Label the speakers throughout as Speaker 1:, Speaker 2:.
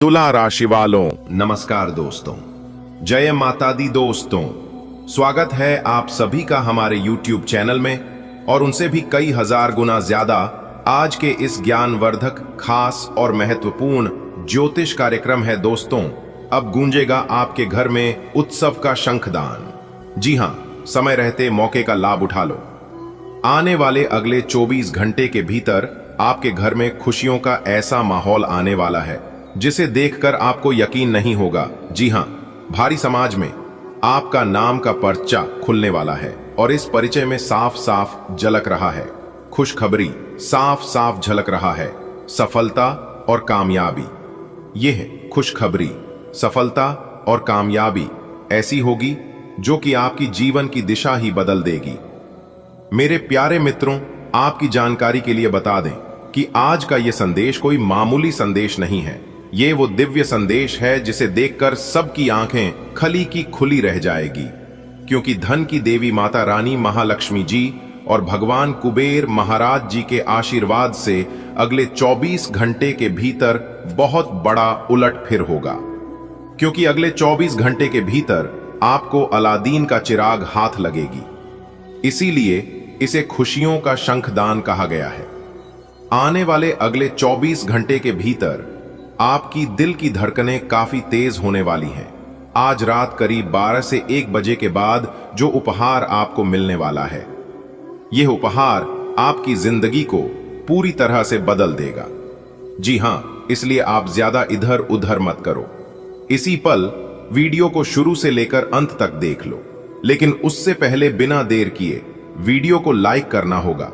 Speaker 1: तुला राशि वालों,
Speaker 2: नमस्कार दोस्तों, जय माता दी दोस्तों। स्वागत है आप सभी का हमारे YouTube चैनल में और उनसे भी कई हजार गुना ज्यादा आज के इस ज्ञानवर्धक, खास और महत्वपूर्ण ज्योतिष कार्यक्रम है। दोस्तों, अब गूंजेगा आपके घर में उत्सव का शंखदान। जी हां, समय रहते मौके का लाभ उठा लो। आने वाले अगले 24 घंटे के भीतर आपके घर में खुशियों का ऐसा माहौल आने वाला है जिसे देखकर आपको यकीन नहीं होगा। जी हां, भारी समाज में आपका नाम का पर्चा खुलने वाला है और इस परिचय में साफ साफ झलक रहा है खुशखबरी, साफ साफ झलक रहा है सफलता और कामयाबी। यह है खुशखबरी, सफलता और कामयाबी ऐसी होगी जो कि आपकी जीवन की दिशा ही बदल देगी। मेरे प्यारे मित्रों, आपकी जानकारी के लिए बता दें कि आज का यह संदेश कोई मामूली संदेश नहीं है। ये वो दिव्य संदेश है जिसे देखकर सबकी आंखें खली की खुली रह जाएगी, क्योंकि धन की देवी माता रानी महालक्ष्मी जी और भगवान कुबेर महाराज जी के आशीर्वाद से अगले 24 घंटे के भीतर बहुत बड़ा उलटफेर होगा। क्योंकि अगले 24 घंटे के भीतर आपको अलादीन का चिराग हाथ लगेगी, इसीलिए इसे खुशियों का शंखदान कहा गया है। आने वाले अगले 24 घंटे के भीतर आपकी दिल की धड़कनें काफी तेज होने वाली हैं। आज रात करीब 12 से 1 बजे के बाद जो उपहार आपको मिलने वाला है, यह उपहार आपकी जिंदगी को पूरी तरह से बदल देगा। जी हां, इसलिए आप ज्यादा इधर उधर मत करो। इसी पल वीडियो को शुरू से लेकर अंत तक देख लो, लेकिन उससे पहले बिना देर किए वीडियो को लाइक करना होगा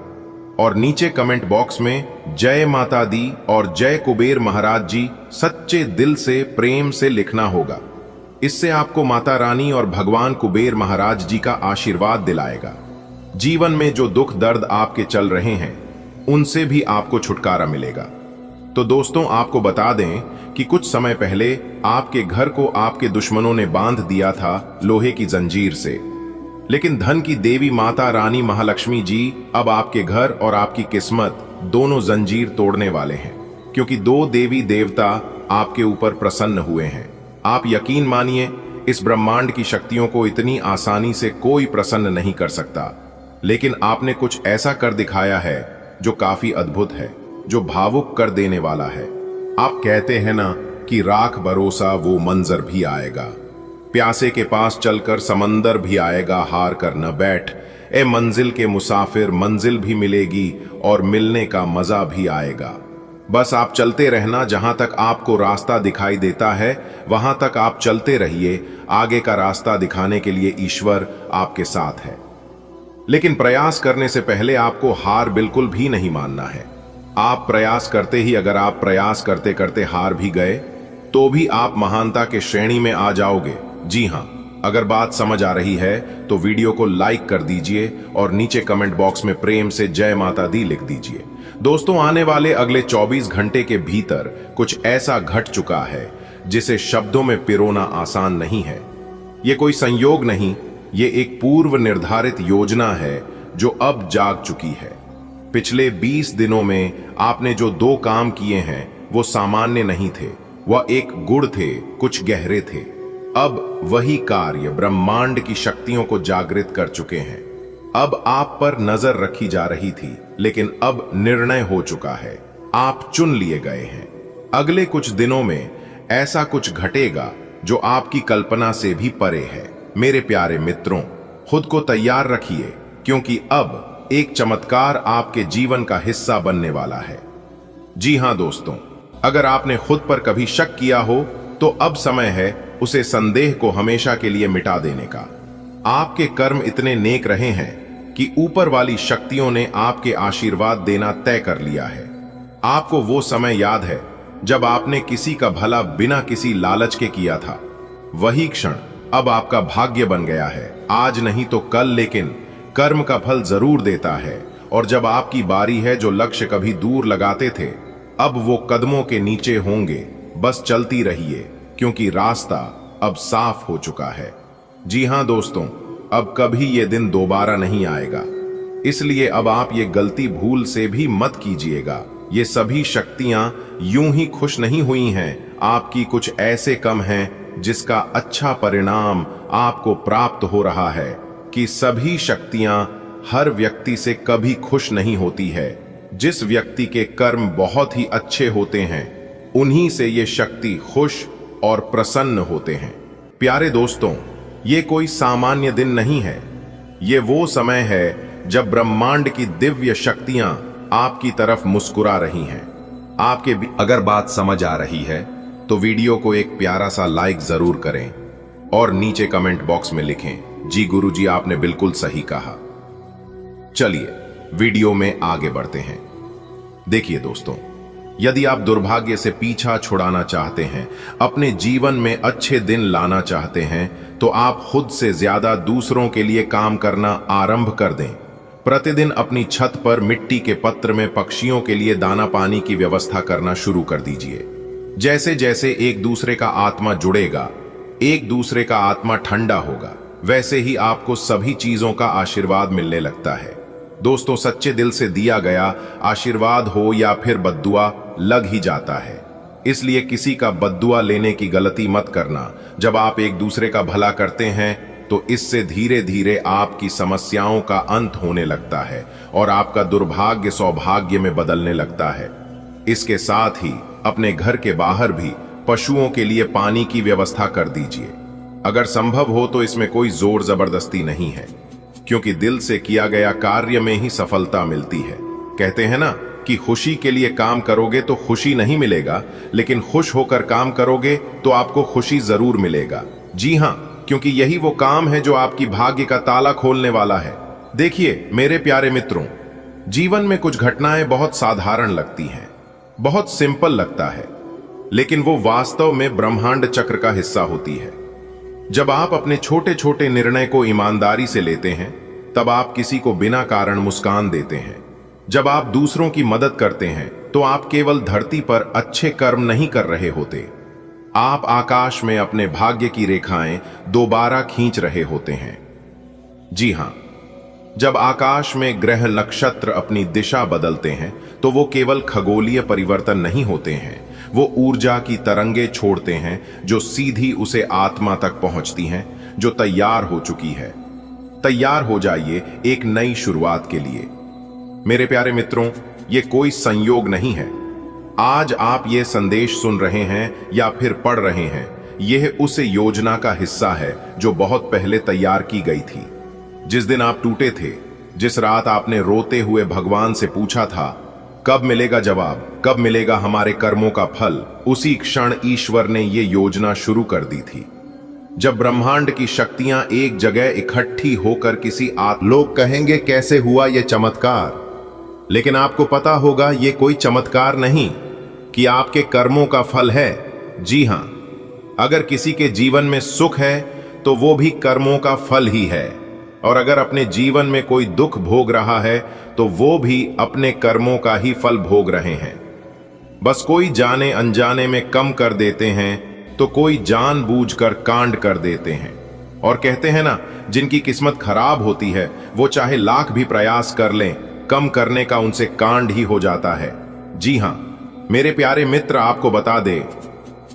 Speaker 2: और नीचे कमेंट बॉक्स में जय माता दी और जय कुबेर महाराज जी सच्चे दिल से प्रेम से लिखना होगा। इससे आपको माता रानी और भगवान कुबेर महाराज जी का आशीर्वाद दिलाएगा। जीवन में जो दुख दर्द आपके चल रहे हैं, उनसे भी आपको छुटकारा मिलेगा। तो दोस्तों, आपको बता दें कि कुछ समय पहले आपके घर को आपके दुश्मनों ने बांध दिया था लोहे की जंजीर से, लेकिन धन की देवी माता रानी महालक्ष्मी जी अब आपके घर और आपकी किस्मत दोनों जंजीर तोड़ने वाले हैं, क्योंकि 2 देवी देवता आपके ऊपर प्रसन्न हुए हैं। आप यकीन मानिए, इस ब्रह्मांड की शक्तियों को इतनी आसानी से कोई प्रसन्न नहीं कर सकता, लेकिन आपने कुछ ऐसा कर दिखाया है जो काफी अद्भुत है, जो भावुक कर देने वाला है। आप कहते हैं ना कि राख भरोसा वो मंजर भी आएगा, प्यासे के पास चलकर समंदर भी आएगा, हार कर न बैठ ए मंजिल के मुसाफिर, मंजिल भी मिलेगी और मिलने का मजा भी आएगा। बस आप चलते रहना, जहां तक आपको रास्ता दिखाई देता है वहां तक आप चलते रहिए। आगे का रास्ता दिखाने के लिए ईश्वर आपके साथ है, लेकिन प्रयास करने से पहले आपको हार बिल्कुल भी नहीं मानना है। आप प्रयास करते ही अगर आप प्रयास करते करते हार भी गए तो भी आप महानता के श्रेणी में आ जाओगे। जी हां, अगर बात समझ आ रही है तो वीडियो को लाइक कर दीजिए और नीचे कमेंट बॉक्स में प्रेम से जय माता दी लिख दीजिए। दोस्तों, आने वाले अगले 24 घंटे के भीतर कुछ ऐसा घट चुका है जिसे शब्दों में पिरोना आसान नहीं है। ये कोई संयोग नहीं, ये एक पूर्व निर्धारित योजना है जो अब जाग चुकी है। पिछले 20 दिनों में आपने जो 2 काम किए हैं वो सामान्य नहीं थे, वह एक गुण थे, कुछ गहरे थे। अब वही कार्य ब्रह्मांड की शक्तियों को जागृत कर चुके हैं। अब आप पर नजर रखी जा रही थी, लेकिन अब निर्णय हो चुका है, आप चुन लिए गए हैं। अगले कुछ दिनों में ऐसा कुछ घटेगा जो आपकी कल्पना से भी परे है। मेरे प्यारे मित्रों, खुद को तैयार रखिए, क्योंकि अब एक चमत्कार आपके जीवन का हिस्सा बनने वाला है। जी हां दोस्तों, अगर आपने खुद पर कभी शक किया हो तो अब समय है उसे संदेह को हमेशा के लिए मिटा देने का। आपके कर्म इतने नेक रहे हैं कि ऊपर वाली शक्तियों ने आपके आशीर्वाद देना तय कर लिया है। आपको वो समय याद है जब आपने किसी का भला बिना किसी लालच के किया था। वही क्षण अब आपका भाग्य बन गया है। आज नहीं तो कल, लेकिन कर्म का फल जरूर देता है। और जब आपकी बारी है, जो लक्ष्य कभी दूर लगाते थे अब वो कदमों के नीचे होंगे। बस चलती रहिए, क्योंकि रास्ता अब साफ हो चुका है। जी हां दोस्तों, अब कभी ये दिन दोबारा नहीं आएगा, इसलिए अब आप ये गलती भूल से भी मत कीजिएगा। ये सभी शक्तियां यूं ही खुश नहीं हुई हैं, आपकी कुछ ऐसे कम हैं जिसका अच्छा परिणाम आपको प्राप्त हो रहा है कि सभी शक्तियां हर व्यक्ति से कभी खुश नहीं होती है। जिस व्यक्ति के कर्म बहुत ही अच्छे होते हैं उन्हीं से ये शक्ति खुश और प्रसन्न होते हैं। प्यारे दोस्तों, ये कोई सामान्य दिन नहीं है। ये वो समय है जब ब्रह्मांड की दिव्य शक्तियां आपकी तरफ मुस्कुरा रही हैं। आपके अगर बात समझ आ रही है तो वीडियो को एक प्यारा सा लाइक जरूर करें और नीचे कमेंट बॉक्स में लिखें, जी गुरुजी आपने बिल्कुल सही कहा। चलिए वीडियो में आगे बढ़ते हैं। देखिए दोस्तों, यदि आप दुर्भाग्य से पीछा छुड़ाना चाहते हैं, अपने जीवन में अच्छे दिन लाना चाहते हैं, तो आप खुद से ज्यादा दूसरों के लिए काम करना आरंभ कर दें। प्रतिदिन अपनी छत पर मिट्टी के पत्र में पक्षियों के लिए दाना पानी की व्यवस्था करना शुरू कर दीजिए। जैसे जैसे एक दूसरे का आत्मा जुड़ेगा, एक दूसरे का आत्मा ठंडा होगा, वैसे ही आपको सभी चीजों का आशीर्वाद मिलने लगता है। दोस्तों, सच्चे दिल से दिया गया आशीर्वाद हो या फिर बद्दुआ लग ही जाता है। इसलिए किसी का बद्दुआ लेने की गलती मत करना। जब आप एक दूसरे का भला करते हैं तो इससे धीरे धीरे आपकी समस्याओं का अंत होने लगता है और आपका दुर्भाग्य सौभाग्य में बदलने लगता है। इसके साथ ही अपने घर के बाहर भी पशुओं के लिए पानी की व्यवस्था कर दीजिए। अगर संभव हो तो इसमें कोई जोर जबरदस्ती नहीं है, क्योंकि दिल से किया गया कार्य में ही सफलता मिलती है। कहते हैं ना कि खुशी के लिए काम करोगे तो खुशी नहीं मिलेगा, लेकिन खुश होकर काम करोगे तो आपको खुशी जरूर मिलेगा। जी हां, क्योंकि यही वो काम है जो आपकी भाग्य का ताला खोलने वाला है। देखिए मेरे प्यारे मित्रों, जीवन में कुछ घटनाएं बहुत साधारण लगती हैं, बहुत सिंपल लगता है, लेकिन वो वास्तव में ब्रह्मांड चक्र का हिस्सा होती है। जब आप अपने छोटे छोटे निर्णय को ईमानदारी से लेते हैं, तब आप किसी को बिना कारण मुस्कान देते हैं। जब आप दूसरों की मदद करते हैं तो आप केवल धरती पर अच्छे कर्म नहीं कर रहे होते, आप आकाश में अपने भाग्य की रेखाएं दोबारा खींच रहे होते हैं। जी हां, जब आकाश में ग्रह नक्षत्र अपनी दिशा बदलते हैं तो वो केवल खगोलीय परिवर्तन नहीं होते हैं, वो ऊर्जा की तरंगे छोड़ते हैं जो सीधी उसे आत्मा तक पहुंचती हैं, जो तैयार हो चुकी है। तैयार हो जाइए एक नई शुरुआत के लिए। मेरे प्यारे मित्रों, ये कोई संयोग नहीं है। आज आप ये संदेश सुन रहे हैं या फिर पढ़ रहे हैं, यह उस योजना का हिस्सा है जो बहुत पहले तैयार की गई थी। जिस दिन आप टूटे थे, जिस रात आपने रोते हुए भगवान से पूछा था कब मिलेगा जवाब, कब मिलेगा हमारे कर्मों का फल, उसी क्षण ईश्वर ने ये योजना शुरू कर दी थी। जब ब्रह्मांड की शक्तियां एक जगह इकट्ठी होकर किसी लोग कहेंगे कैसे हुआ ये चमत्कार, लेकिन आपको पता होगा ये कोई चमत्कार नहीं कि आपके कर्मों का फल है। जी हां, अगर किसी के जीवन में सुख है तो वो भी कर्मों का फल ही है, और अगर अपने जीवन में कोई दुख भोग रहा है तो वो भी अपने कर्मों का ही फल भोग रहे हैं। बस कोई जाने अनजाने में कम कर देते हैं तो कोई जानबूझकर कांड कर देते हैं। और कहते हैं ना, जिनकी किस्मत खराब होती है वो चाहे लाख भी प्रयास कर लें, कम करने का उनसे कांड ही हो जाता है। जी हां मेरे प्यारे मित्र, आपको बता दे,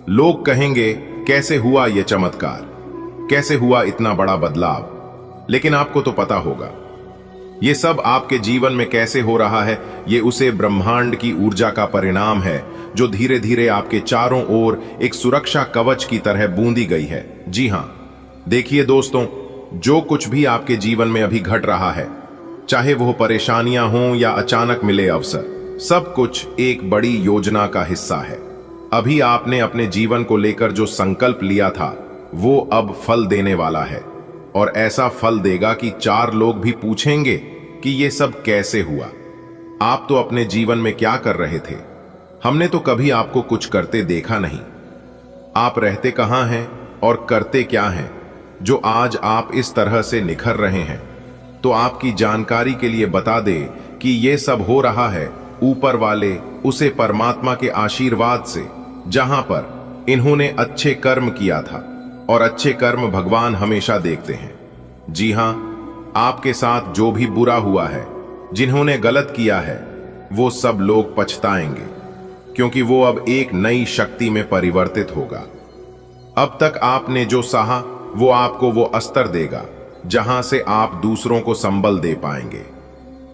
Speaker 2: लोग कहेंगे कैसे हुआ ये चमत्कार, कैसे हुआ इतना बड़ा बदलाव, लेकिन आपको तो पता होगा ये सब आपके जीवन में कैसे हो रहा है। ये उसे ब्रह्मांड की ऊर्जा का परिणाम है जो धीरे धीरे आपके चारों ओर एक सुरक्षा कवच की तरह बूंदी गई है। जी हां, देखिए दोस्तों, जो कुछ भी आपके जीवन में अभी घट रहा है, चाहे वो परेशानियां हों या अचानक मिले अवसर, सब कुछ एक बड़ी योजना का हिस्सा है। अभी आपने अपने जीवन को लेकर जो संकल्प लिया था वो अब फल देने वाला है, और ऐसा फल देगा कि 4 लोग भी पूछेंगे कि ये सब कैसे हुआ। आप तो अपने जीवन में क्या कर रहे थे? हमने तो कभी आपको कुछ करते देखा नहीं। आप रहते कहां हैं और करते क्या हैं जो आज आप इस तरह से निखर रहे हैं? तो आपकी जानकारी के लिए बता दे कि ये सब हो रहा है ऊपर वाले उसे परमात्मा के आशीर्वाद से, जहां पर इन्होंने अच्छे कर्म किया था, और अच्छे कर्म भगवान हमेशा देखते हैं। जी हां, आपके साथ जो भी बुरा हुआ है, जिन्होंने गलत किया है, वो सब लोग पछताएंगे। क्योंकि वो अब एक नई शक्ति में परिवर्तित होगा। अब तक आपने जो सहा वो आपको वो अस्त्र देगा जहां से आप दूसरों को संबल दे पाएंगे।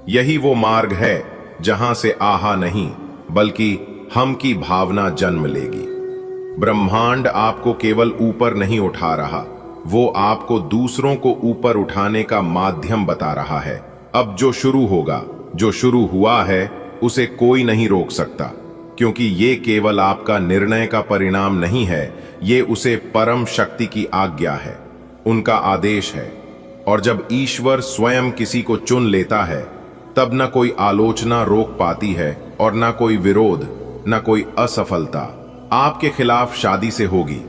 Speaker 2: यही वो मार्ग है जहां से आहा नहीं बल्कि हम की भावना जन्म लेगी। ब्रह्मांड आपको केवल ऊपर नहीं उठा रहा, वो आपको दूसरों को ऊपर उठाने का माध्यम बता रहा है। अब जो शुरू होगा, जो शुरू हुआ है, उसे कोई नहीं रोक सकता, क्योंकि ये केवल आपका निर्णय का परिणाम नहीं है, ये उसे परम शक्ति की आज्ञा है, उनका आदेश है। और जब ईश्वर स्वयं किसी को चुन लेता है, तब न कोई आलोचना रोक पाती है और न कोई विरोध, न कोई असफलता आपके खिलाफ शादी से होगी।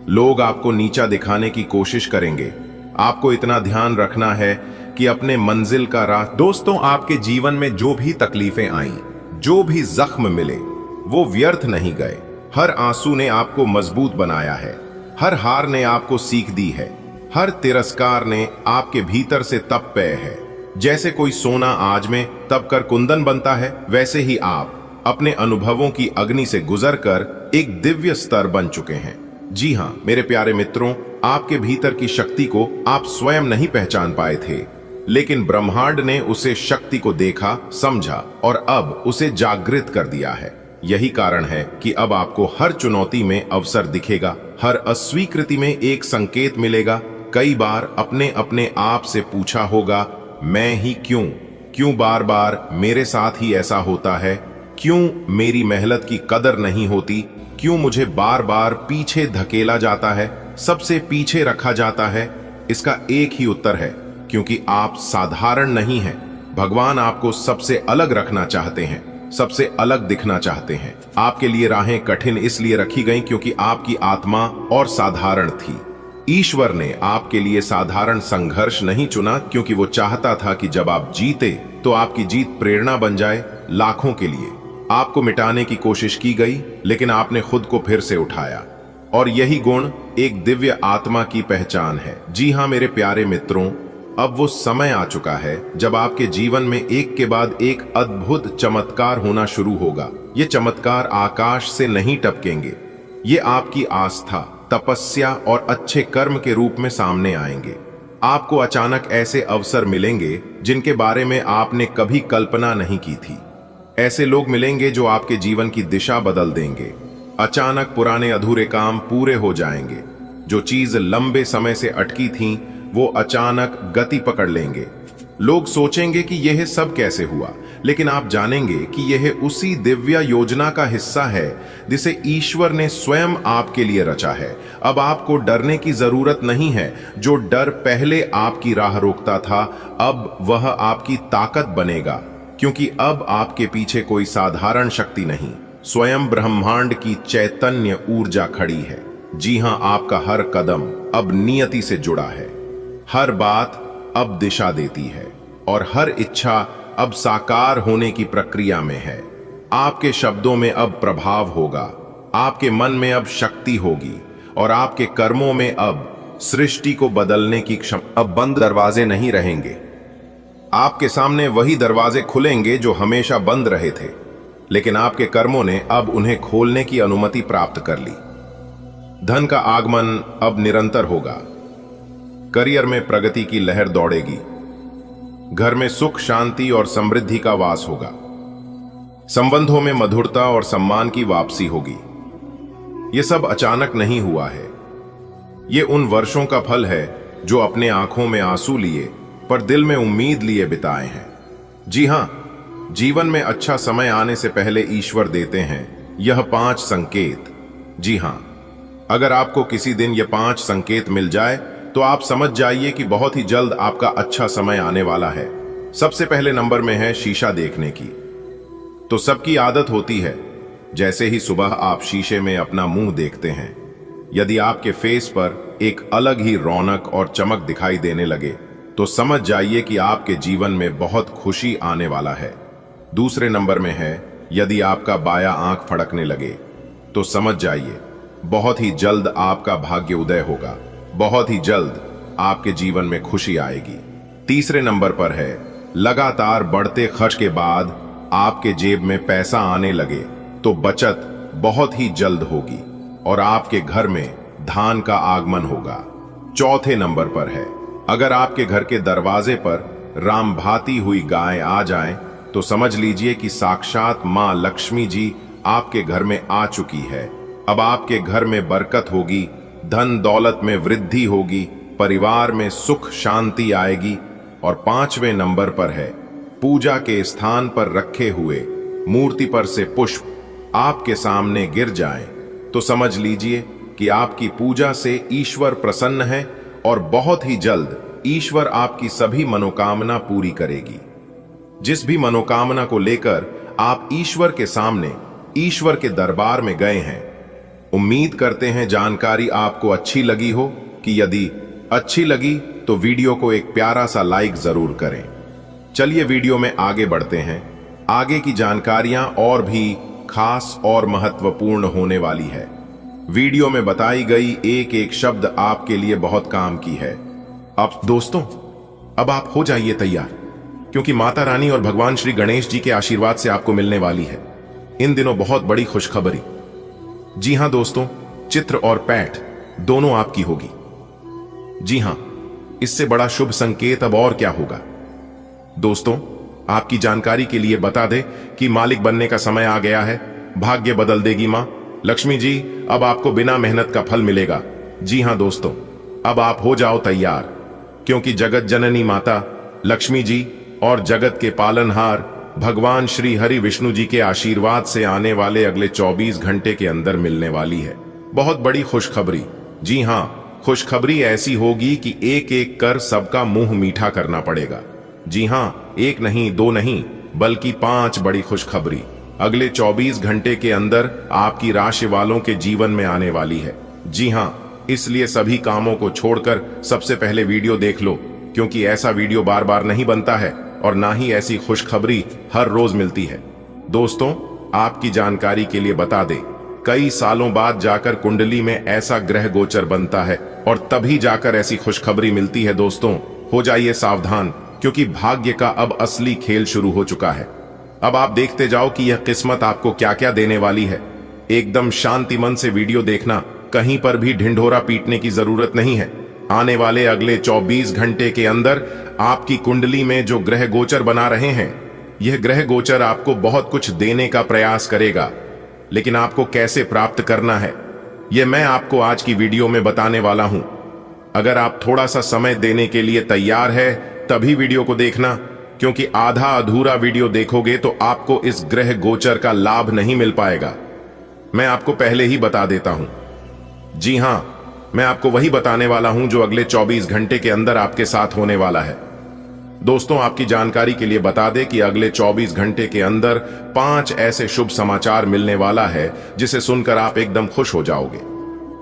Speaker 2: लोग आपको नीचा दिखाने की कोशिश करेंगे। आपको इतना ध्यान रखना है कि अपने मंजिल का राह। दोस्तों, आपके जीवन में जो भी तकलीफें आईं, जो भी जख्म मिले, वो व्यर्थ नहीं गए। हर आंसू ने आपको मजबूत बनाया है, हर हार ने आपको सीख दी है, हर तिरस्कार ने आपके भीतर से तप पे है। जैसे कोई सोना आज में तप कर कुंदन बनता है, वैसे ही आप अपने अनुभवों की अग्नि से गुजरकर एक दिव्य स्तर बन चुके हैं। जी हां मेरे प्यारे मित्रों, आपके भीतर की शक्ति को आप स्वयं नहीं पहचान पाए थे, लेकिन ब्रह्मांड ने उसे शक्ति को देखा, समझा और अब उसे जागृत कर दिया है। यही कारण है कि अब आपको हर चुनौती में अवसर दिखेगा, हर अस्वीकृति में एक संकेत मिलेगा। कई बार अपने अपने आप से पूछा होगा, मैं ही क्यों बार बार मेरे साथ ही ऐसा होता है, क्यों मेरी मेहनत की कदर नहीं होती, क्यों मुझे बार बार पीछे धकेला जाता है, सबसे पीछे रखा जाता है। इसका एक ही उत्तर है, क्योंकि आप साधारण नहीं हैं। भगवान आपको सबसे अलग रखना चाहते हैं, सबसे अलग दिखना चाहते हैं। आपके लिए राहें कठिन इसलिए रखी गईं क्योंकि आपकी आत्मा और साधारण थी। ईश्वर ने आपके लिए साधारण संघर्ष नहीं चुना क्योंकि वो चाहता था कि जब आप जीते तो आपकी जीत प्रेरणा बन जाए लाखों के लिए। आपको मिटाने की कोशिश की गई, लेकिन आपने खुद को फिर से उठाया, और यही गुण एक दिव्य आत्मा की पहचान है। जी हां मेरे प्यारे मित्रों, अब वो समय आ चुका है जब आपके जीवन में एक के बाद एक अद्भुत चमत्कार होना शुरू होगा। ये चमत्कार आकाश से नहीं टपकेंगे, ये आपकी आस्था, तपस्या और अच्छे कर्म के रूप में सामने आएंगे। आपको अचानक ऐसे अवसर मिलेंगे जिनके बारे में आपने कभी कल्पना नहीं की थी। ऐसे लोग मिलेंगे जो आपके जीवन की दिशा बदल देंगे। अचानक पुराने अधूरे काम पूरे हो जाएंगे। जो चीज लंबे समय से अटकी थी, वो अचानक गति पकड़ लेंगे। लोग सोचेंगे कि यह सब कैसे हुआ, लेकिन आप जानेंगे कि यह उसी दिव्य योजना का हिस्सा है जिसे ईश्वर ने स्वयं आपके लिए रचा है। अब आपको डरने की जरूरत नहीं है। जो डर पहले आपकी राह रोकता था, अब वह आपकी ताकत बनेगा, क्योंकि अब आपके पीछे कोई साधारण शक्ति नहीं, स्वयं ब्रह्मांड की चैतन्य ऊर्जा खड़ी है। जी हां, आपका हर कदम अब नियति से जुड़ा है, हर बात अब दिशा देती है और हर इच्छा अब साकार होने की प्रक्रिया में है। आपके शब्दों में अब प्रभाव होगा, आपके मन में अब शक्ति होगी और आपके कर्मों में अब सृष्टि को बदलने की क्षमता। अब बंद दरवाजे नहीं रहेंगे, आपके सामने वही दरवाजे खुलेंगे जो हमेशा बंद रहे थे, लेकिन आपके कर्मों ने अब उन्हें खोलने की अनुमति प्राप्त कर ली। धन का आगमन अब निरंतर होगा, करियर में प्रगति की लहर दौड़ेगी, घर में सुख, शांति और समृद्धि का वास होगा, संबंधों में मधुरता और सम्मान की वापसी होगी। यह सब अचानक नहीं हुआ है, ये उन वर्षों का फल है जो अपने आंखों में आंसू लिए पर दिल में उम्मीद लिए बिताए हैं। जी हां, जीवन में अच्छा समय आने से पहले ईश्वर देते हैं यह 5 संकेत। जी हां, अगर आपको किसी दिन यह 5 संकेत मिल जाए तो आप समझ जाइए कि बहुत ही जल्द आपका अच्छा समय आने वाला है। सबसे पहले नंबर में है शीशा देखने की। तो सबकी आदत होती है, जैसे ही सुबह आप शीशे में अपना मुंह देखते हैं, यदि आपके फेस पर एक अलग ही रौनक और चमक दिखाई देने लगे तो समझ जाइए कि आपके जीवन में बहुत खुशी आने वाला है। दूसरे नंबर में है, यदि आपका बायां आंख फड़कने लगे तो समझ जाइए बहुत ही जल्द आपका भाग्य उदय होगा, बहुत ही जल्द आपके जीवन में खुशी आएगी। तीसरे नंबर पर है, लगातार बढ़ते खर्च के बाद आपके जेब में पैसा आने लगे तो बचत बहुत ही जल्द होगी और आपके घर में धान का आगमन होगा। चौथे नंबर पर है, अगर आपके घर के दरवाजे पर राम भाती हुई गाय आ जाए तो समझ लीजिए कि साक्षात मां लक्ष्मी जी आपके घर में आ चुकी है। अब आपके घर में बरकत होगी, धन दौलत में वृद्धि होगी, परिवार में सुख शांति आएगी। और पांचवें नंबर पर है, पूजा के स्थान पर रखे हुए मूर्ति पर से पुष्प आपके सामने गिर जाएं तो समझ लीजिए कि आपकी पूजा से ईश्वर प्रसन्न है और बहुत ही जल्द ईश्वर आपकी सभी मनोकामना पूरी करेगी। जिस भी मनोकामना को लेकर आप ईश्वर के सामने, ईश्वर के दरबार में गए हैं, उम्मीद करते हैं जानकारी आपको अच्छी लगी हो कि यदि अच्छी लगी तो वीडियो को एक प्यारा सा लाइक जरूर करें। चलिए वीडियो में आगे बढ़ते हैं। आगे की जानकारियां और भी खास और महत्वपूर्ण होने वाली है। वीडियो में बताई गई एक एक शब्द आपके लिए बहुत काम की है। अब दोस्तों, अब आप हो जाइए तैयार, क्योंकि माता रानी और भगवान श्री गणेश जी के आशीर्वाद से आपको मिलने वाली है इन दिनों बहुत बड़ी खुशखबरी। जी हां दोस्तों, चित्र और पैठ दोनों आपकी होगी। जी हां, इससे बड़ा शुभ संकेत अब और क्या होगा। दोस्तों, आपकी जानकारी के लिए बता दें कि मालिक बनने का समय आ गया है। भाग्य बदल देगी मां लक्ष्मी जी, अब आपको बिना मेहनत का फल मिलेगा। जी हां दोस्तों, अब आप हो जाओ तैयार, क्योंकि जगत जननी माता लक्ष्मी जी और जगत के पालनहार भगवान श्री हरि विष्णु जी के आशीर्वाद से आने वाले अगले 24 घंटे के अंदर मिलने वाली है बहुत बड़ी खुशखबरी। जी हां, खुशखबरी ऐसी होगी कि एक एक कर सबका मुंह मीठा करना पड़ेगा। जी हां, एक नहीं, दो नहीं, बल्कि 5 बड़ी खुशखबरी अगले 24 घंटे के अंदर आपकी राशि वालों के जीवन में आने वाली है। जी हां, इसलिए सभी कामों को छोड़कर सबसे पहले वीडियो देख लो, क्योंकि ऐसा वीडियो बार बार नहीं बनता है और ना ही ऐसी खुशखबरी हर रोज मिलती है। दोस्तों, आपकी जानकारी के लिए बता दें, कई सालों बाद जाकर कुंडली में ऐसा ग्रह गोचर बनता है और तभी जाकर ऐसी खुशखबरी मिलती है। दोस्तों, हो जाइए सावधान, क्योंकि भाग्य का अब असली खेल शुरू हो चुका है। अब आप देखते जाओ कि यह किस्मत आपको क्या क्या देने वाली है। एकदम शांति मन से वीडियो देखना, कहीं पर भी ढिंढोरा पीटने की जरूरत नहीं है। आने वाले अगले 24 घंटे के अंदर आपकी कुंडली में जो ग्रह गोचर बना रहे हैं, यह ग्रह गोचर आपको बहुत कुछ देने का प्रयास करेगा, लेकिन आपको कैसे प्राप्त करना है यह मैं आपको आज की वीडियो में बताने वाला हूं। अगर आप थोड़ा सा समय देने के लिए तैयार है तभी वीडियो को देखना, क्योंकि आधा अधूरा वीडियो देखोगे तो आपको इस ग्रह गोचर का लाभ नहीं मिल पाएगा। मैं आपको पहले ही बता देता हूं। जी हां, मैं आपको वही बताने वाला हूं जो अगले 24 घंटे के अंदर आपके साथ होने वाला है। दोस्तों, आपकी जानकारी के लिए बता दें कि अगले 24 घंटे के अंदर 5 ऐसे शुभ समाचार मिलने वाला है जिसे सुनकर आप एकदम खुश हो जाओगे।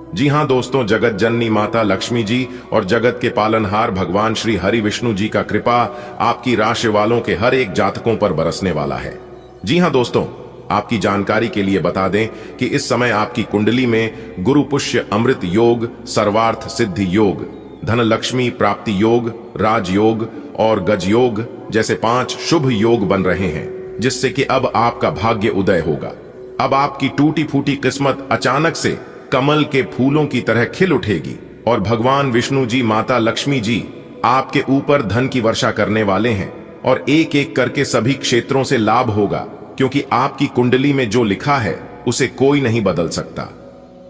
Speaker 2: जी हां दोस्तों, जगत जननी माता लक्ष्मी जी और जगत के पालनहार भगवान श्री हरि विष्णु जी का कृपा आपकी राशि वालों के हर एक जातकों पर बरसने वाला है। जी हां दोस्तों, आपकी जानकारी के लिए बता दें कि इस समय आपकी कुंडली में गुरु पुष्य अमृत योग, सर्वार्थ सिद्धि योग, धन लक्ष्मी प्राप्ति योग, राजयोग और गज योग जैसे 5 शुभ योग बन रहे हैं, जिससे कि अब आपका भाग्य उदय होगा। अब आपकी टूटी फूटी किस्मत अचानक से कमल के फूलों की तरह खिल उठेगी और भगवान विष्णु जी, माता लक्ष्मी जी आपके ऊपर धन की वर्षा करने वाले हैं और एक एक करके सभी क्षेत्रों से लाभ होगा, क्योंकि आपकी कुंडली में जो लिखा है उसे कोई नहीं बदल सकता।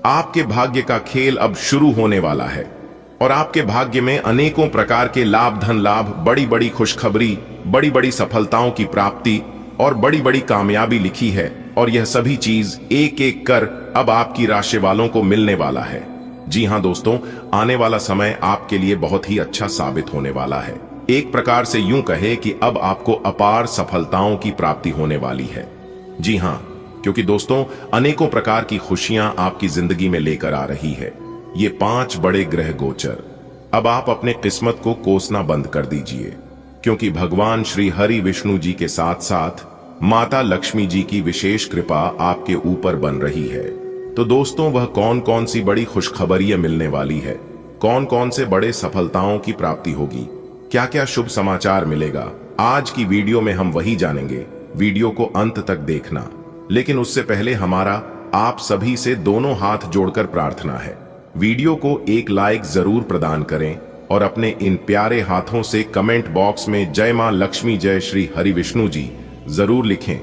Speaker 2: आपके भाग्य का खेल अब शुरू होने वाला है और आपके भाग्य में अनेकों प्रकार के लाभ, धन लाभ, बड़ी बड़ी खुशखबरी, बड़ी बड़ी सफलताओं की प्राप्ति और बड़ी बड़ी कामयाबी लिखी है। और यह सभी चीज एक एक कर अब आपकी राशि वालों को मिलने वाला है। जी हां दोस्तों, आने वाला समय आपके लिए बहुत ही अच्छा साबित होने वाला है। एक प्रकार से यूं कहे कि अब आपको अपार सफलताओं की प्राप्ति होने वाली है। जी हां, क्योंकि दोस्तों अनेकों प्रकार की खुशियां आपकी जिंदगी में लेकर आ रही है ये 5 बड़े ग्रह गोचर। अब आप अपने किस्मत को कोसना बंद कर दीजिए, क्योंकि भगवान श्री हरि विष्णु जी के साथ साथ माता लक्ष्मी जी की विशेष कृपा आपके ऊपर बन रही है। तो दोस्तों, वह कौन कौन सी बड़ी खुशखबरियां मिलने वाली है, कौन कौन से बड़े सफलताओं की प्राप्ति होगी, क्या क्या शुभ समाचार मिलेगा, आज की वीडियो में हम वही जानेंगे। वीडियो को अंत तक देखना, लेकिन उससे पहले हमारा आप सभी से दोनों हाथ जोड़कर प्रार्थना है, वीडियो को एक लाइक जरूर प्रदान करें और अपने इन प्यारे हाथों से कमेंट बॉक्स में जय मां लक्ष्मी जय श्री हरि विष्णु जी जरूर लिखें।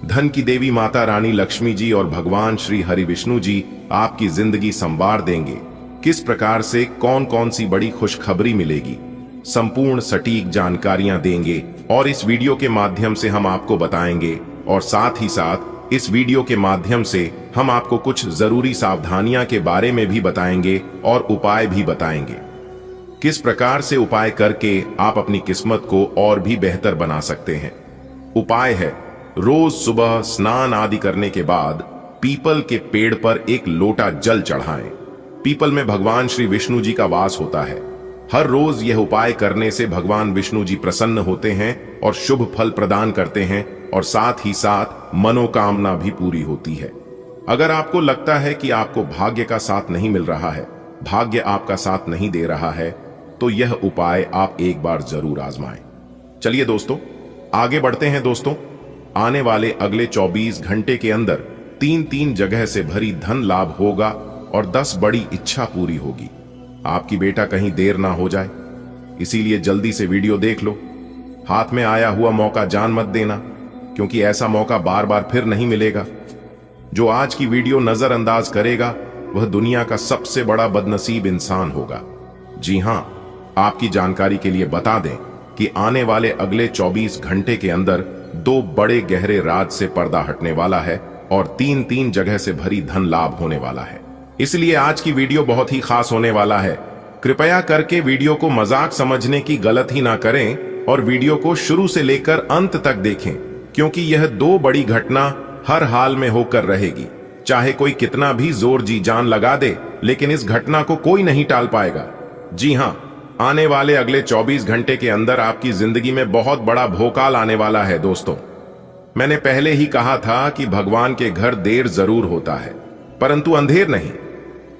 Speaker 2: धन की देवी माता रानी लक्ष्मी जी और भगवान श्री हरि विष्णु जी आपकी जिंदगी संवार देंगे। किस प्रकार से कौन कौन सी बड़ी खुशखबरी मिलेगी, संपूर्ण सटीक जानकारियां देंगे और इस वीडियो के माध्यम से हम आपको बताएंगे। और साथ ही साथ इस वीडियो के माध्यम से हम आपको कुछ जरूरी सावधानियां के बारे में भी बताएंगे और उपाय भी बताएंगे। किस प्रकार से उपाय करके आप अपनी किस्मत को और भी बेहतर बना सकते हैं। उपाय है, रोज सुबह स्नान आदि करने के बाद पीपल के पेड़ पर एक लोटा जल चढ़ाएं। पीपल में भगवान श्री विष्णु जी का वास होता है। हर रोज यह उपाय करने से भगवान विष्णु जी प्रसन्न होते हैं और शुभ फल प्रदान करते हैं और साथ ही साथ मनोकामना भी पूरी होती है। अगर आपको लगता है कि आपको भाग्य का साथ नहीं मिल रहा है, भाग्य आपका साथ नहीं दे रहा है, तो यह उपाय आप एक बार जरूर आजमाएं। चलिए दोस्तों आगे बढ़ते हैं। दोस्तों आने वाले अगले 24 घंटे के अंदर 3 जगह से भरी धन लाभ होगा और 10 बड़ी इच्छा पूरी होगी। आपकी बेटा कहीं देर ना हो जाए, इसीलिए जल्दी से वीडियो देख लो। हाथ में आया हुआ मौका जान मत देना, क्योंकि ऐसा मौका बार बार फिर नहीं मिलेगा। जो आज की वीडियो नजरअंदाज करेगा वह दुनिया का सबसे बड़ा बदनसीब इंसान होगा। जी हां, आपकी जानकारी के लिए बता दें कि आने वाले अगले 24 घंटे के अंदर 2 बड़े गहरे राज से पर्दा हटने वाला है और 3 जगह से भरी धन लाभ होने वाला है। इसलिए आज की वीडियो बहुत ही खास होने वाला है। कृपया करके वीडियो को मजाक समझने की गलती ना करें और वीडियो को शुरू से लेकर अंत तक देखें, क्योंकि यह 2 बड़ी घटना हर हाल में होकर रहेगी। चाहे कोई कितना भी जोर जी जान लगा दे, लेकिन इस घटना को कोई नहीं टाल पाएगा। जी हां, आने वाले अगले 24 घंटे के अंदर आपकी जिंदगी में बहुत बड़ा भोकाल आने वाला है। दोस्तों मैंने पहले ही कहा था कि भगवान के घर देर जरूर होता है, परंतु अंधेर नहीं।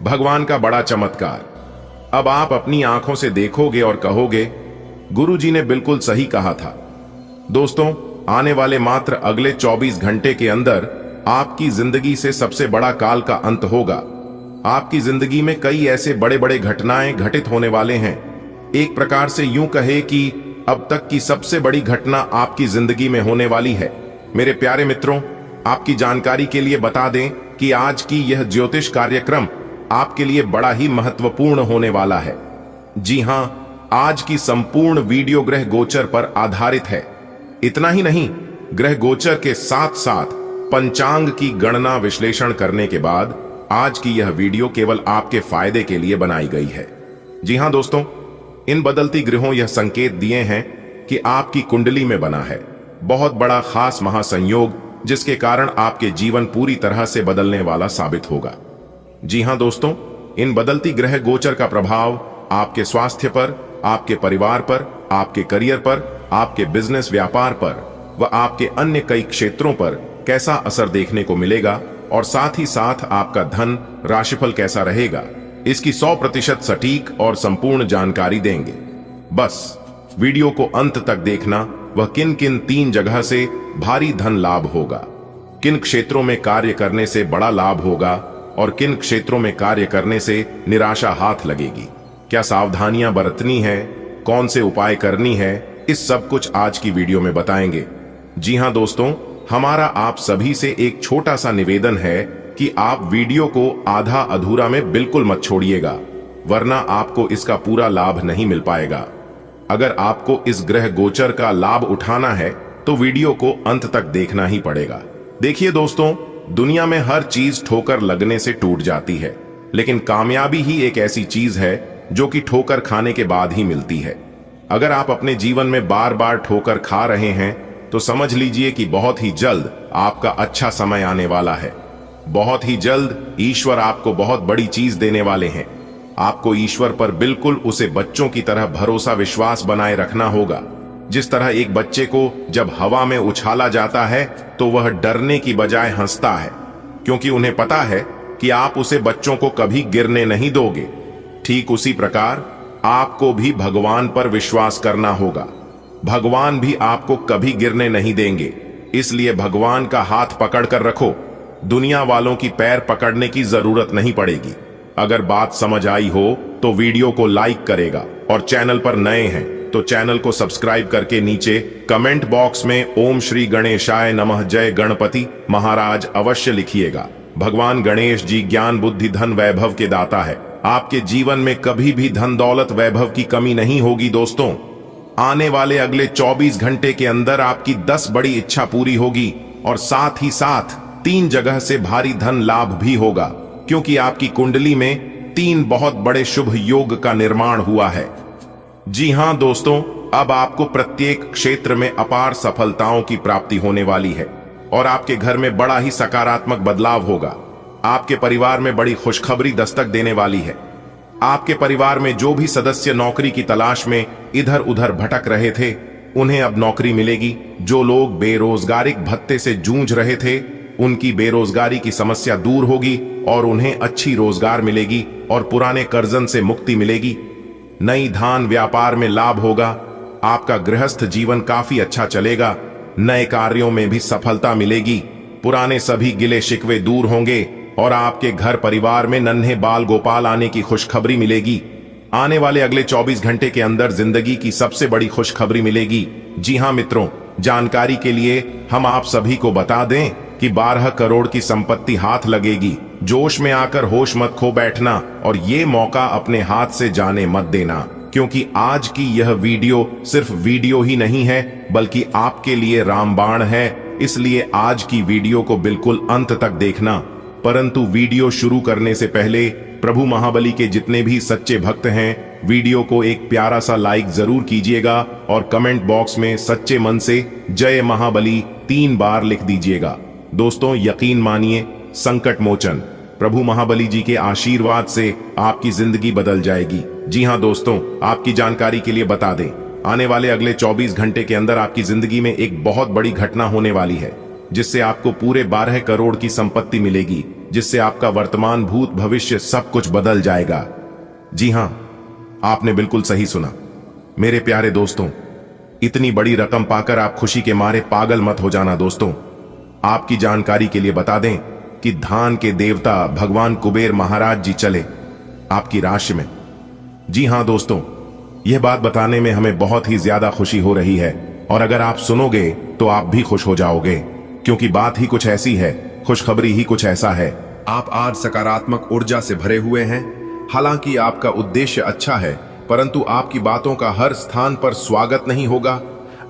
Speaker 2: भगवान का बड़ा चमत्कार अब आप अपनी आंखों से देखोगे और कहोगे गुरुजी ने बिल्कुल सही कहा था। दोस्तों आने वाले मात्र अगले 24 घंटे के अंदर आपकी जिंदगी से सबसे बड़ा काल का अंत होगा। आपकी जिंदगी में कई ऐसे बड़े बड़े घटनाएं घटित होने वाले हैं। एक प्रकार से यूं कहे कि अब तक की सबसे बड़ी घटना आपकी जिंदगी में होने वाली है। मेरे प्यारे मित्रों, आपकी जानकारी के लिए बता दें कि आज की यह ज्योतिष कार्यक्रम आपके लिए बड़ा ही महत्वपूर्ण होने वाला है। जी हां, आज की संपूर्ण वीडियो ग्रह गोचर पर आधारित है। इतना ही नहीं, ग्रह गोचर के साथ साथ पंचांग की गणना विश्लेषण करने के बाद आज की यह वीडियो केवल आपके फायदे के लिए बनाई गई है। जी हां दोस्तों, इन बदलती ग्रहों यह संकेत दिए हैं कि आपकी कुंडली में बना है बहुत बड़ा खास महासंयोग, जिसके कारण आपके जीवन पूरी तरह से बदलने वाला साबित होगा। जी हां दोस्तों, इन बदलती ग्रह गोचर का प्रभाव आपके स्वास्थ्य पर, आपके परिवार पर, आपके करियर पर, आपके बिजनेस व्यापार पर व आपके अन्य कई क्षेत्रों पर कैसा असर देखने को मिलेगा और साथ ही साथ आपका धन राशिफल कैसा रहेगा, इसकी 100% सटीक और संपूर्ण जानकारी देंगे। बस वीडियो को अंत तक देखना। वह किन किन 3 जगह से भारी धन लाभ होगा, किन क्षेत्रों में कार्य करने से बड़ा लाभ होगा और किन क्षेत्रों में कार्य करने से निराशा हाथ लगेगी, क्या सावधानियां बरतनी है, कौन से उपाय करनी है, इस सब कुछ आज की वीडियो में बताएंगे। जी हां दोस्तों, हमारा आप सभी से एक छोटा सा निवेदन है कि आप वीडियो को आधा अधूरा में बिल्कुल मत छोड़िएगा, वरना आपको इसका पूरा लाभ नहीं मिल पाएगा। अगर आपको इस ग्रह गोचर का लाभ उठाना है तो वीडियो को अंत तक देखना ही पड़ेगा। देखिए दोस्तों, दुनिया में हर चीज ठोकर लगने से टूट जाती है, लेकिन कामयाबी ही एक ऐसी चीज है जो कि ठोकर खाने के बाद ही मिलती है। अगर आप अपने जीवन में बार बार ठोकर खा रहे हैं तो समझ लीजिए कि बहुत ही जल्द आपका अच्छा समय आने वाला है। बहुत ही जल्द ईश्वर आपको बहुत बड़ी चीज देने वाले हैं। आपको ईश्वर पर बिल्कुल उसे बच्चों की तरह भरोसा विश्वास बनाए रखना होगा। जिस तरह एक बच्चे को जब हवा में उछाला जाता है तो वह डरने की बजाय हंसता है, क्योंकि उन्हें पता है कि आप उसे बच्चों को कभी गिरने नहीं दोगे। ठीक उसी प्रकार आपको भी भगवान पर विश्वास करना होगा। भगवान भी आपको कभी गिरने नहीं देंगे। इसलिए भगवान का हाथ पकड़ कर रखो। दुनिया वालों की पैर पकड़ने की जरूरत नहीं पड़ेगी। अगर बात समझ आई हो तो वीडियो को लाइक करेगा और चैनल पर नए हैं तो चैनल को सब्सक्राइब करके नीचे कमेंट बॉक्स में ओम श्री गणेशाय नमः जय गणपति महाराज अवश्य लिखिएगा। भगवान गणेश जी ज्ञान बुद्धि धन वैभव के दाता है। आपके जीवन में कभी भी धन दौलत वैभव की कमी नहीं होगी दोस्तों। आने वाले अगले 24 घंटे के अंदर आपकी 10 बड़ी इच्छा पूरी होगी और साथ ही साथ 3 जगह से भारी धन लाभ भी होगा, क्योंकि आपकी कुंडली में 3 बहुत बड़े शुभ योग का निर्माण हुआ है। जी हां दोस्तों, अब आपको प्रत्येक क्षेत्र में अपार सफलताओं की प्राप्ति होने वाली है और आपके घर में बड़ा ही सकारात्मक बदलाव होगा। आपके परिवार में बड़ी खुशखबरी दस्तक देने वाली है। आपके परिवार में जो भी सदस्य नौकरी की तलाश में इधर उधर भटक रहे थे, उन्हें अब नौकरी मिलेगी। जो लोग बेरोजगारी भत्ते से जूझ रहे थे, उनकी बेरोजगारी की समस्या दूर होगी और उन्हें अच्छी रोजगार मिलेगी और पुराने कर्जन से मुक्ति मिलेगी। नई धान व्यापार में लाभ होगा। आपका गृहस्थ जीवन काफी अच्छा चलेगा। नए कार्यों में भी सफलता मिलेगी। पुराने सभी गिले शिकवे दूर होंगे और आपके घर परिवार में नन्हे बाल गोपाल आने की खुशखबरी मिलेगी। आने वाले अगले 24 घंटे के अंदर जिंदगी की सबसे बड़ी खुशखबरी मिलेगी। जी हां मित्रों, जानकारी के लिए हम आप सभी को बता दें कि 12 करोड़ की संपत्ति हाथ लगेगी। जोश में आकर होश मत खो बैठना और ये मौका अपने हाथ से जाने मत देना, क्योंकि आज की यह वीडियो सिर्फ वीडियो ही नहीं है बल्कि आपके लिए रामबाण है। इसलिए आज की वीडियो को बिल्कुल अंत तक देखना। परंतु वीडियो शुरू करने से पहले प्रभु महाबली के जितने भी सच्चे भक्त हैं, वीडियो को एक प्यारा सा लाइक जरूर कीजिएगा और कमेंट बॉक्स में सच्चे मन से जय महाबली 3 बार लिख दीजिएगा। दोस्तों यकीन मानिए, संकट मोचन प्रभु महाबली जी के आशीर्वाद से आपकी जिंदगी बदल जाएगी। जी हां दोस्तों, आपकी जानकारी के लिए बता दें, आने वाले अगले 24 घंटे के अंदर आपकी जिंदगी में एक बहुत बड़ी घटना होने वाली है, जिससे आपको पूरे 12 करोड़ की संपत्ति मिलेगी, जिससे आपका वर्तमान भूत भविष्य सब कुछ बदल जाएगा। जी हां, आपने बिल्कुल सही सुना मेरे प्यारे दोस्तों। इतनी बड़ी रकम पाकर आप खुशी के मारे पागल मत हो जाना दोस्तों। आपकी जानकारी के लिए बता दें कि धान के देवता भगवान कुबेर महाराज जी चले आपकी राशि में। जी हां दोस्तों, यह बात बताने में हमें बहुत ही ज्यादा खुशी हो रही है और अगर आप सुनोगे तो आप भी खुश हो जाओगे, क्योंकि बात ही कुछ ऐसी है, खुशखबरी ही कुछ ऐसा है। आप आज सकारात्मक ऊर्जा से भरे हुए हैं। हालांकि आपका उद्देश्य अच्छा है, परंतु आपकी बातों का हर स्थान पर स्वागत नहीं होगा।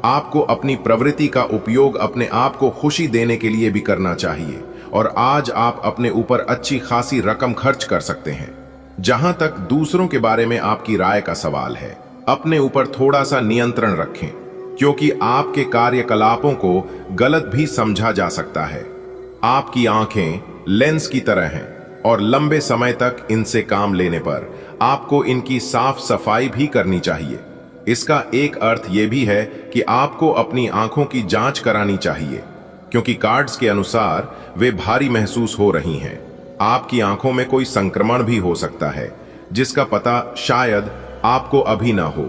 Speaker 2: आपको अपनी प्रवृत्ति का उपयोग अपने आप को खुशी देने के लिए भी करना चाहिए और आज आप अपने ऊपर अच्छी खासी रकम खर्च कर सकते हैं। जहां तक दूसरों के बारे में आपकी राय का सवाल है, अपने ऊपर थोड़ा सा नियंत्रण रखें, क्योंकि आपके कार्यकलापों को गलत भी समझा जा सकता है। आपकी आंखें लेंस की तरह हैं और लंबे समय तक इनसे काम लेने पर आपको इनकी साफ सफाई भी करनी चाहिए। इसका एक अर्थ यह भी है कि आपको अपनी आंखों की जांच करानी चाहिए, क्योंकि कार्ड्स के अनुसार वे भारी महसूस हो रही हैं। आपकी आंखों में कोई संक्रमण भी हो सकता है, जिसका पता शायद आपको अभी ना हो,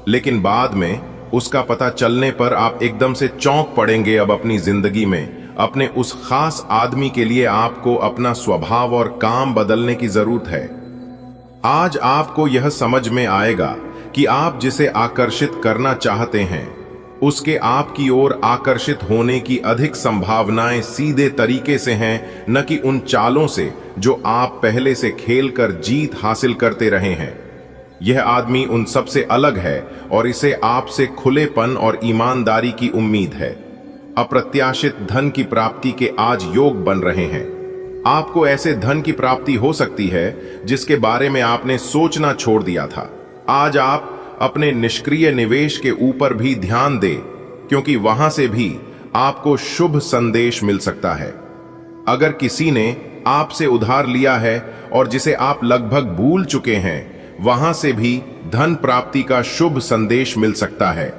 Speaker 2: लेकिन बाद में उसका पता चलने पर आप एकदम से चौंक पड़ेंगे। अब अपनी जिंदगी में अपने उस खास आदमी के लिए आपको अपना स्वभाव और काम बदलने की जरूरत है। आज आपको यह समझ में आएगा कि आप जिसे आकर्षित करना चाहते हैं, उसके आपकी ओर आकर्षित होने की अधिक संभावनाएं सीधे तरीके से हैं, न कि उन चालों से जो आप पहले से खेलकर जीत हासिल करते रहे हैं। यह आदमी उन सबसे अलग है और इसे आपसे खुलेपन और ईमानदारी की उम्मीद है। अप्रत्याशित धन की प्राप्ति के आज योग बन रहे हैं। आपको ऐसे धन की प्राप्ति हो सकती है जिसके बारे में आपने सोचना छोड़ दिया था। आज आप अपने निष्क्रिय निवेश के ऊपर भी ध्यान दें, क्योंकि वहां से भी आपको शुभ संदेश मिल सकता है। अगर किसी ने आपसे उधार लिया है और जिसे आप लगभग भूल चुके हैं, वहां से भी धन प्राप्ति का शुभ संदेश मिल सकता है।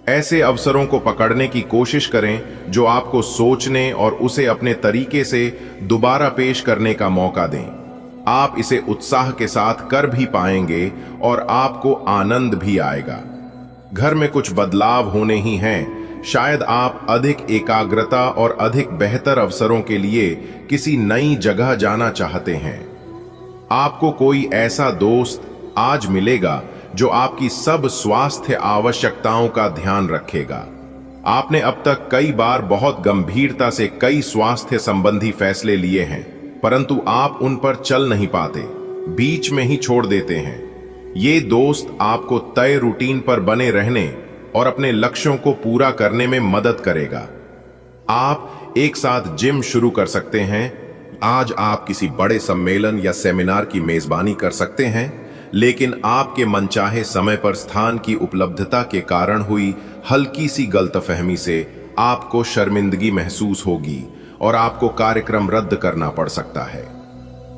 Speaker 2: ऐसे अवसरों को पकड़ने की कोशिश करें जो आपको सोचने और उसे अपने तरीके से दोबारा पेश करने का मौका दें। आप इसे उत्साह के साथ कर भी पाएंगे और आपको आनंद भी आएगा। घर में कुछ बदलाव होने ही हैं, शायद आप अधिक एकाग्रता और अधिक बेहतर अवसरों के लिए किसी नई जगह जाना चाहते हैं। आपको कोई ऐसा दोस्त आज मिलेगा जो आपकी सब स्वास्थ्य आवश्यकताओं का ध्यान रखेगा। आपने अब तक कई बार बहुत गंभीरता से कई स्वास्थ्य संबंधी फैसले लिए हैं, परंतु आप उन पर चल नहीं पाते, बीच में ही छोड़ देते हैं। ये दोस्त आपको तय रूटीन पर बने रहने और अपने लक्ष्यों को पूरा करने में मदद करेगा। आप एक साथ जिम शुरू कर सकते हैं। आज आप किसी बड़े सम्मेलन या सेमिनार की मेजबानी कर सकते हैं, लेकिन आपके मनचाहे समय पर स्थान की उपलब्धता के कारण हुई हल्की सी गलतफहमी से आपको शर्मिंदगी महसूस होगी और आपको कार्यक्रम रद्द करना पड़ सकता है।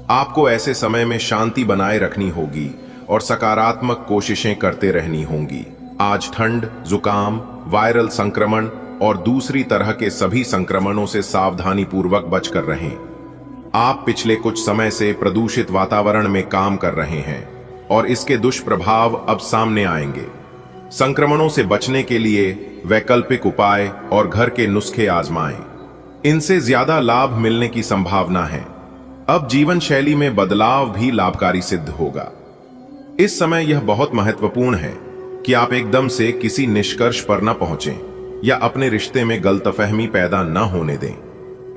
Speaker 2: आपको ऐसे समय में शांति बनाए रखनी होगी और सकारात्मक कोशिशें करते रहनी होंगी। आज ठंड, जुकाम, वायरल संक्रमण और दूसरी तरह के सभी संक्रमणों से सावधानी पूर्वक बचकर रहें। आप पिछले कुछ समय से प्रदूषित वातावरण में काम कर रहे हैं और इसके दुष्प्रभाव अब सामने आएंगे। संक्रमणों से बचने के लिए वैकल्पिक उपाय और घर के नुस्खे आजमाएं। इनसे ज्यादा लाभ मिलने की संभावना है। अब जीवन शैली में बदलाव भी लाभकारी सिद्ध होगा। इस समय यह बहुत महत्वपूर्ण है कि आप एकदम से किसी निष्कर्ष पर न पहुंचें या अपने रिश्ते में गलतफहमी पैदा न होने दें।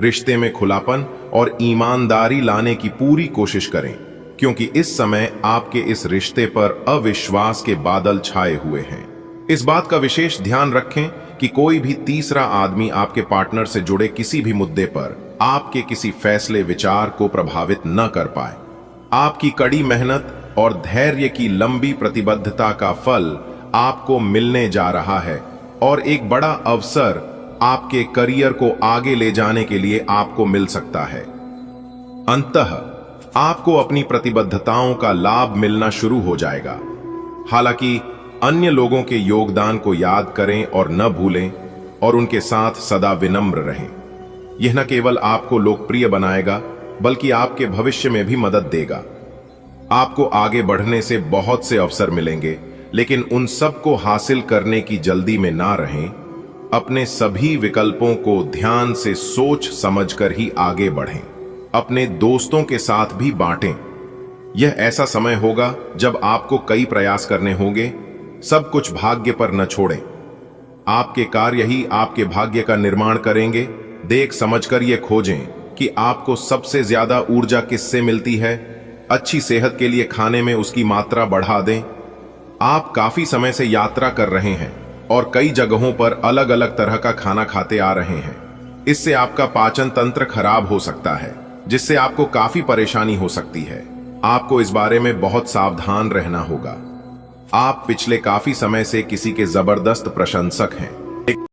Speaker 2: रिश्ते में खुलापन और ईमानदारी लाने की पूरी कोशिश करें, क्योंकि इस समय आपके इस रिश्ते पर अविश्वास के बादल छाए हुए हैं। इस बात का विशेष ध्यान रखें कि कोई भी तीसरा आदमी आपके पार्टनर से जुड़े किसी भी मुद्दे पर आपके किसी फैसले विचार को प्रभावित न कर पाए। आपकी कड़ी मेहनत और धैर्य की लंबी प्रतिबद्धता का फल आपको मिलने जा रहा है और एक बड़ा अवसर आपके करियर को आगे ले जाने के लिए आपको मिल सकता है। अंततः आपको अपनी प्रतिबद्धताओं का लाभ मिलना शुरू हो जाएगा। हालांकि अन्य लोगों के योगदान को याद करें और न भूलें और उनके साथ सदा विनम्र रहें। यह न केवल आपको लोकप्रिय बनाएगा, बल्कि आपके भविष्य में भी मदद देगा। आपको आगे बढ़ने से बहुत से अवसर मिलेंगे, लेकिन उन सब को हासिल करने की जल्दी में ना रहें। अपने सभी विकल्पों को ध्यान से सोच समझकर ही आगे बढ़ें। अपने दोस्तों के साथ भी बांटें। यह ऐसा समय होगा जब आपको कई प्रयास करने होंगे। सब कुछ भाग्य पर न छोड़ें। आपके कार्य ही आपके भाग्य का निर्माण करेंगे। देख समझकर यह खोजें कि आपको सबसे ज्यादा ऊर्जा किससे मिलती है। अच्छी सेहत के लिए खाने में उसकी मात्रा बढ़ा दें। आप काफी समय से यात्रा कर रहे हैं और कई जगहों पर अलग अलग तरह का खाना खाते आ रहे हैं। इससे आपका पाचन तंत्र खराब हो सकता है, जिससे आपको काफी परेशानी हो सकती है। आपको इस बारे में बहुत सावधान रहना होगा। आप पिछले काफी समय से किसी के जबरदस्त प्रशंसक हैं।